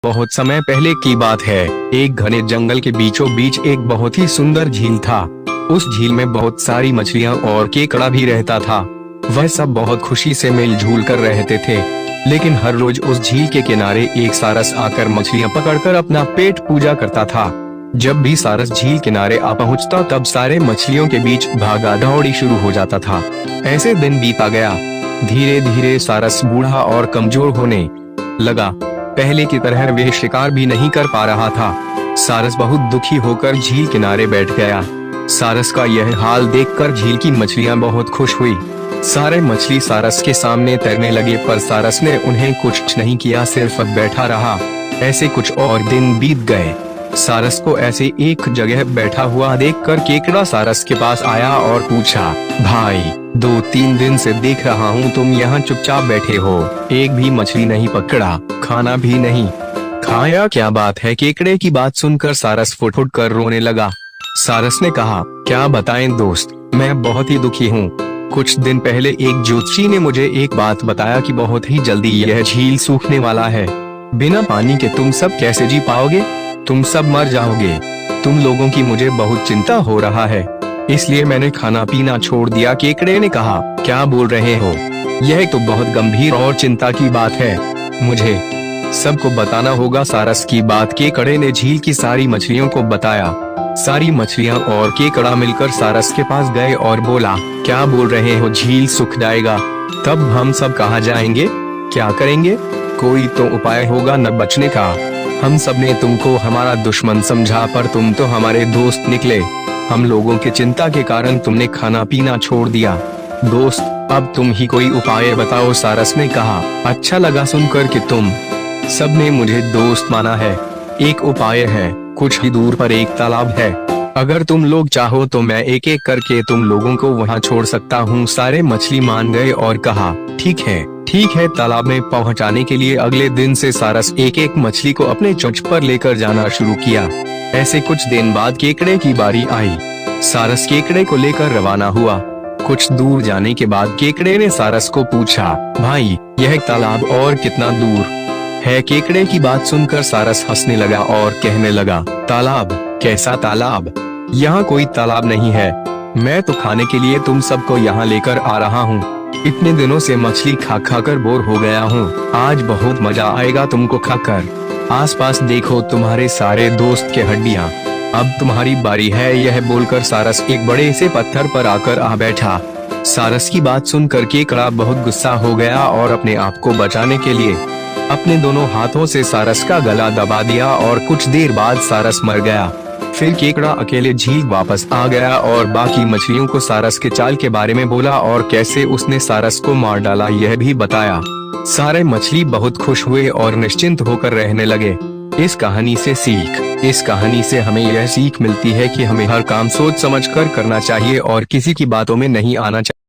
बहुत समय पहले की बात है। एक घने जंगल के बीचों बीच एक बहुत ही सुंदर झील था। उस झील में बहुत सारी मछलियां और केकड़ा भी रहता था। वह सब बहुत खुशी से मिलजुल कर रहते थे। लेकिन हर रोज उस झील के किनारे एक सारस आकर मछलियां पकड़कर अपना पेट पूजा करता था। जब भी सारस झील किनारे आ पहुंचता तब सारे मछलियों के बीच भागा दौड़ी शुरू हो जाता था। ऐसे दिन बीता गया। धीरे धीरे सारस बूढ़ा और कमजोर होने लगा। पहले की तरह वे शिकार भी नहीं कर पा रहा था। सारस बहुत दुखी होकर झील किनारे बैठ गया। सारस का यह हाल देखकर झील की मछलियां बहुत खुश हुई। सारे मछली सारस के सामने तैरने लगे, पर सारस ने उन्हें कुछ नहीं किया, सिर्फ बैठा रहा। ऐसे कुछ और दिन बीत गए। सारस को ऐसे एक जगह बैठा हुआ देखकर केकड़ा सारस के पास आया और पूछा, भाई 2-3 दिन से देख रहा हूँ तुम यहाँ चुपचाप बैठे हो, एक भी मछली नहीं पकड़ा, खाना भी नहीं खाया, क्या बात है? केकड़े की बात सुनकर सारस फुट-फुट कर रोने लगा। सारस ने कहा, क्या बताएं दोस्त, मैं बहुत ही दुखी हूँ। कुछ दिन पहले एक ज्योतिषी ने मुझे एक बात बताया कि बहुत ही जल्दी यह झील सूखने वाला है। बिना पानी के तुम सब कैसे जी पाओगे? तुम सब मर जाओगे। तुम लोगों की मुझे बहुत चिंता हो रहा है, इसलिए मैंने खाना पीना छोड़ दिया। केकड़े ने कहा, क्या बोल रहे हो? यह तो बहुत गंभीर और चिंता की बात है, मुझे सबको बताना होगा। सारस की बात केकड़े ने झील की सारी मछलियों को बताया। सारी मछलियां और केकड़ा मिलकर सारस के पास गए और बोला, क्या बोल रहे हो? झील सूख जाएगा, तब हम सब कहाँ जाएंगे? क्या करेंगे? कोई तो उपाय होगा न बचने का। हम सब ने तुमको हमारा दुश्मन समझा, पर तुम तो हमारे दोस्त निकले। हम लोगों की चिंता के कारण तुमने खाना पीना छोड़ दिया। दोस्त, अब तुम ही कोई उपाय बताओ। सारस ने कहा, अच्छा लगा सुनकर कि तुम सब ने मुझे दोस्त माना है। एक उपाय है, कुछ ही दूर पर एक तालाब है। अगर तुम लोग चाहो तो मैं एक एक करके तुम लोगों को वहाँ छोड़ सकता हूँ। सारे मछली मान गए और कहा, ठीक है। तालाब में पहुँचाने के लिए अगले दिन से सारस एक एक मछली को अपने चोंच पर लेकर जाना शुरू किया। ऐसे कुछ दिन बाद केकड़े की बारी आई। सारस केकड़े को लेकर रवाना हुआ। कुछ दूर जाने के बाद केकड़े ने सारस को पूछा, भाई यह तालाब और कितना दूर है? केकड़े की बात सुनकर सारस हंसने लगा और कहने लगा, तालाब? कैसा तालाब? यहाँ कोई तालाब नहीं है। मैं तो खाने के लिए तुम सबको यहाँ लेकर आ रहा हूँ। इतने दिनों से मछली खा कर बोर हो गया हूँ। आज बहुत मजा आएगा तुमको खाकर। आसपास देखो, तुम्हारे सारे दोस्त के हड्डियाँ। अब तुम्हारी बारी है। यह बोलकर सारस एक बड़े से पत्थर पर आकर आ बैठा। सारस की बात सुनकर केकड़ा बहुत गुस्सा हो गया और अपने आप को बचाने के लिए अपने दोनों हाथों से सारस का गला दबा दिया और कुछ देर बाद सारस मर गया। फिर केकड़ा अकेले झील वापस आ गया और बाकी मछलियों को सारस के चाल के बारे में बोला और कैसे उसने सारस को मार डाला यह भी बताया। सारे मछली बहुत खुश हुए और निश्चिंत होकर रहने लगे। इस कहानी से हमें यह सीख मिलती है कि हमें हर काम सोच समझकर करना चाहिए और किसी की बातों में नहीं आना चाहिए।